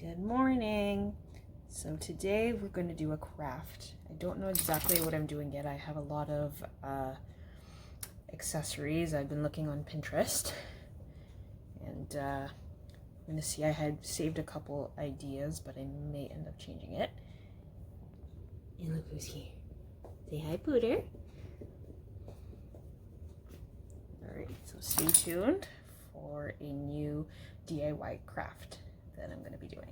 Good morning. So today we're going to do a craft. I don't know exactly what I'm doing yet. I have a lot of accessories. I've been looking on Pinterest and I'm going to see. I had saved a couple ideas, but I may end up changing it. And look who's here. Say hi, Pooter. Alright, so stay tuned for a new DIY craft that I'm going to be doing.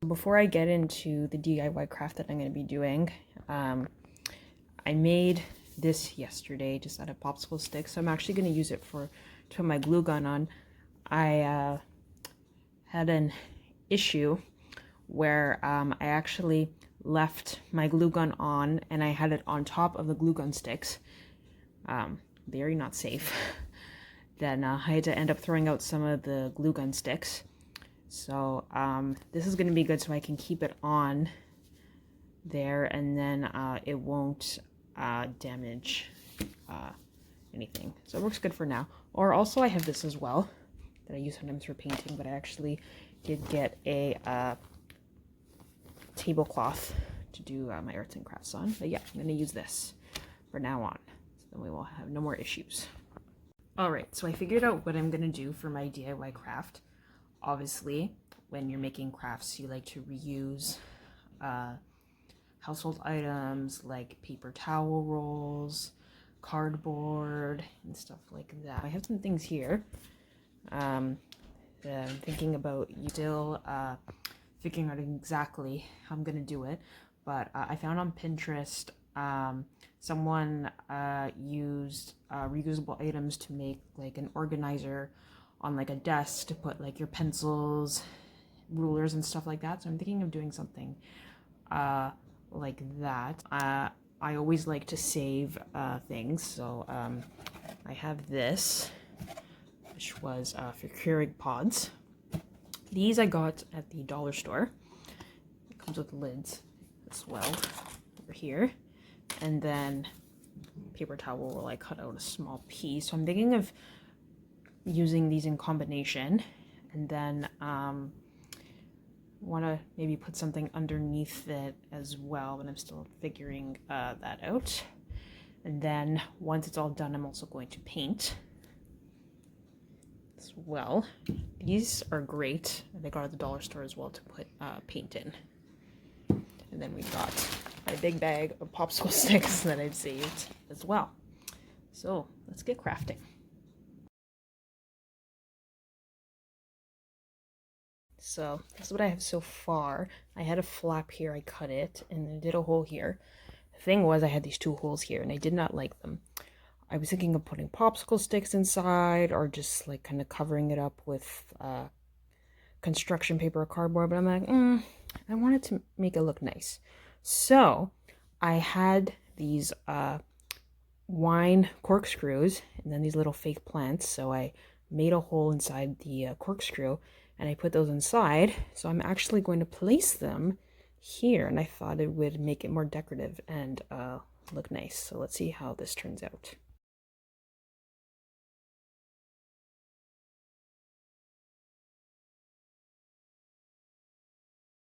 Before I get into the DIY craft that I'm going to be doing, I made this yesterday just out of popsicle sticks. So I'm actually going to use it to put my glue gun on. I had an issue where I actually left my glue gun on and I had it on top of the glue gun sticks. Very not safe. Then I had to end up throwing out some of the glue gun sticks. So this is going to be good so I can keep it on there and then it won't damage anything. So it works good for now. Or also I have this as well that I use sometimes for painting, but I actually did get a tablecloth to do my arts and crafts on. But yeah, I'm going to use this for now on. So then we will have no more issues. Alright, so I figured out what I'm going to do for my DIY craft. Obviously, when you're making crafts, you like to reuse household items like paper towel rolls, cardboard, and stuff like that. I have some things here that I'm thinking about. Still figuring out exactly how I'm going to do it, but I found on Pinterest someone used reusable items to make like an organizer on like a desk to put like your pencils, rulers and stuff like that. So I'm thinking of doing something like that. I always like to save things, so I have this, which was for Keurig pods. These I got at the dollar store. It comes with lids as well over here, and then paper towel roll. I cut out a small piece, so I'm thinking of using these in combination, and then want to maybe put something underneath it as well, but I'm still figuring that out. And then once it's all done, I'm also going to paint as well. These are great. They got at the dollar store as well to put paint in. And then we've got my big bag of popsicle sticks that I've saved as well. So let's get crafting. So this is what I have so far. I had a flap here, I cut it, and then did a hole here. The thing was, I had these two holes here, and I did not like them. I was thinking of putting popsicle sticks inside, or just like kind of covering it up with construction paper or cardboard, but I'm like, I wanted to make it look nice. So I had these wine corkscrews, and then these little fake plants, so I made a hole inside the corkscrew, and I put those inside. So I'm actually going to place them here, and I thought it would make it more decorative and look nice. So let's see how this turns out.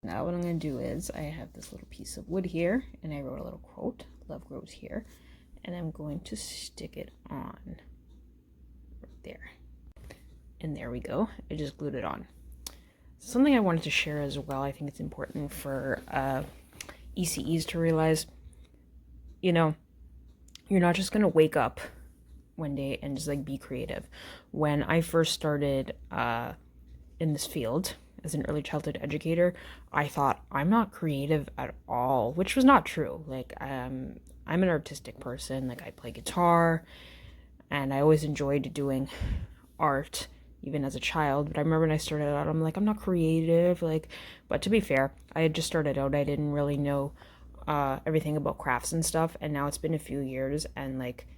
Now what I'm going to do is I have this little piece of wood here, and I wrote a little quote, "Love grows here," and I'm going to stick it on right there. And there we go. I just glued it on. Something I wanted to share as well, I think it's important for ECEs to realize, you know, you're not just going to wake up one day and just like be creative. When I first started in this field as an early childhood educator, I thought I'm not creative at all, which was not true. Like I'm an artistic person. Like I play guitar and I always enjoyed doing art even as a child, but I remember when I started out, I'm like, I'm not creative, like, but to be fair, I had just started out, I didn't really know everything about crafts and stuff, and now it's been a few years, and like,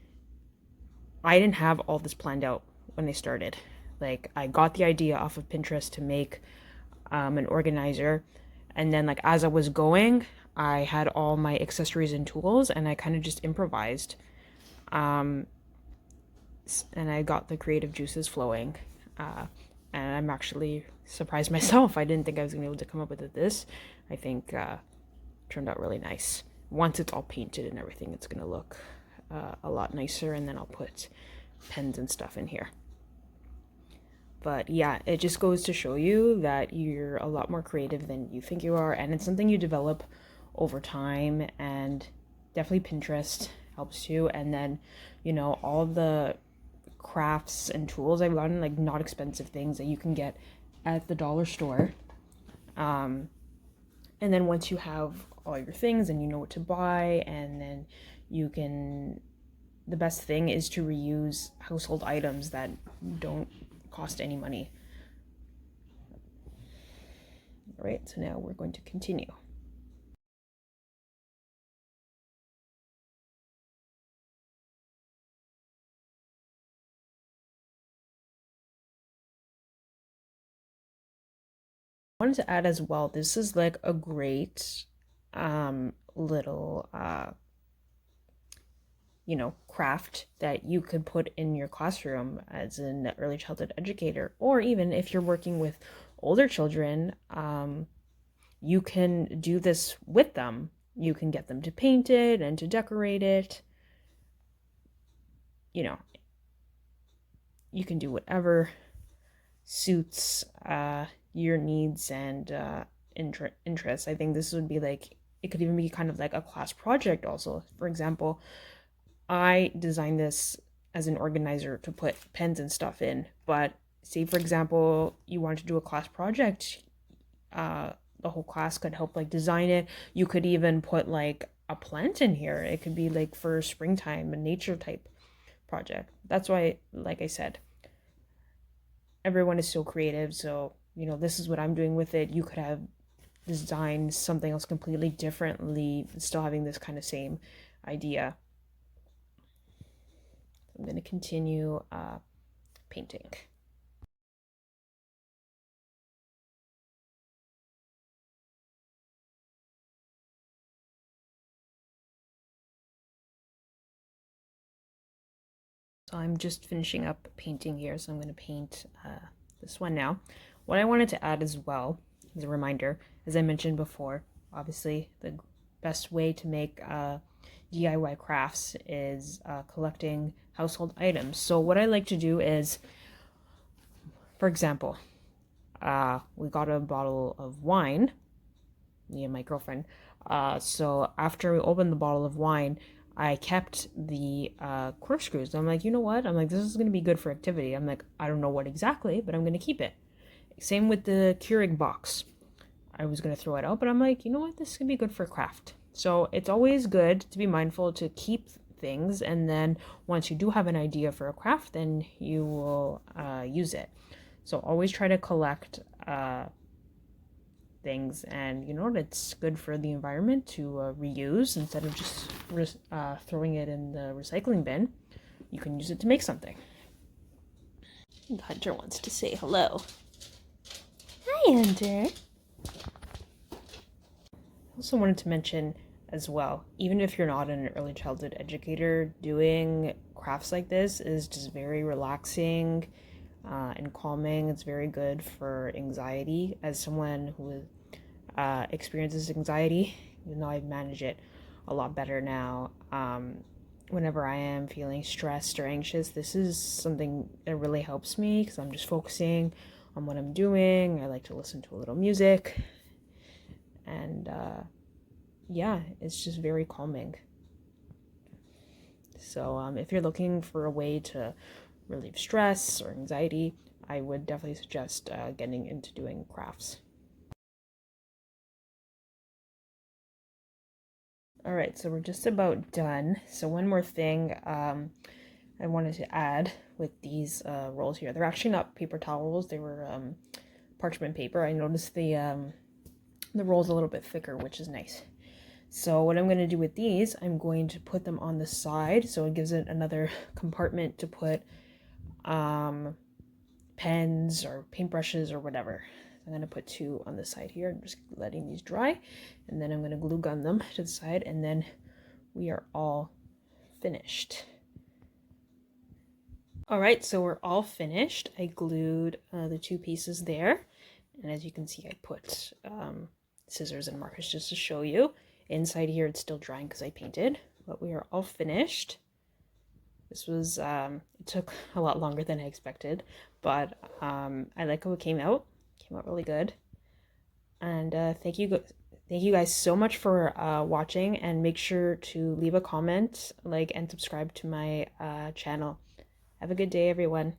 I didn't have all this planned out when I started. Like, I got the idea off of Pinterest to make an organizer, and then like, as I was going, I had all my accessories and tools, and I kind of just improvised, and I got the creative juices flowing. and I'm actually surprised myself. I didn't think I was gonna be able to come up with this. I think turned out really nice. Once it's all painted and everything, it's gonna look a lot nicer, and then I'll put pens and stuff in here. But yeah, it just goes to show you that you're a lot more creative than you think you are, and it's something you develop over time, and definitely Pinterest helps you. And then, you know, all the crafts and tools I've gotten, like not expensive things that you can get at the dollar store. And then once you have all your things and you know what to buy, and then you can, the best thing is to reuse household items that don't cost any money. All right, so now we're going to continue. I wanted to add as well, this is like a great little you know, craft that you could put in your classroom as an early childhood educator, or even if you're working with older children, you can do this with them. You can get them to paint it and to decorate it. You know, you can do whatever suits your needs and interests. I think this would be like, it could even be kind of like a class project also. For example, I designed this as an organizer to put pens and stuff in, but say for example you wanted to do a class project, the whole class could help like design it. You could even put like a plant in here. It could be like for springtime, a nature type project. That's why, like I said, everyone is so creative. So, you know, this is what I'm doing with it. You could have designed something else completely differently, still having this kind of same idea. I'm going to continue painting. So I'm just finishing up painting here, so I'm going to paint this one now. What I wanted to add as well, as a reminder, as I mentioned before, obviously the best way to make DIY crafts is collecting household items. So what I like to do is, for example, we got a bottle of wine, me and my girlfriend. So after we opened the bottle of wine, I kept the corkscrews. I'm like, you know what? I'm like, this is going to be good for activity. I'm like, I don't know what exactly, but I'm going to keep it. Same with the Keurig box. I was going to throw it out, but I'm like, you know what? This is going to be good for craft. So it's always good to be mindful to keep things. And then once you do have an idea for a craft, then you will use it. So always try to collect things, and you know, it's good for the environment to reuse instead of just throwing it in the recycling bin. You can use it to make something. Hunter wants to say hello. Hi, Hunter. I also wanted to mention as well, even if you're not an early childhood educator, doing crafts like this is just very relaxing and calming. It's very good for anxiety. As someone who experiences anxiety, even though I manage it a lot better now, whenever I am feeling stressed or anxious, this is something that really helps me because I'm just focusing on what I'm doing. I like to listen to a little music, and yeah, it's just very calming. So if you're looking for a way to relieve stress or anxiety, I would definitely suggest getting into doing crafts. All right, so we're just about done. So one more thing I wanted to add with these rolls here. They're actually not paper towel rolls. They were parchment paper. I noticed the roll's a little bit thicker, which is nice. So what I'm going to do with these, I'm going to put them on the side, so it gives it another compartment to put pens or paintbrushes or whatever. I'm going to put two on the side here. I'm just letting these dry, and then I'm going to glue gun them to the side, and then we are all finished. All right, so we're all finished. I glued the two pieces there. And as you can see, I put scissors and markers just to show you. Inside here, it's still drying because I painted, but we are all finished. This was, it took a lot longer than I expected, but I like how it came out. It came out really good. And thank you guys so much for watching, and make sure to leave a comment, like, and subscribe to my channel. Have a good day, everyone.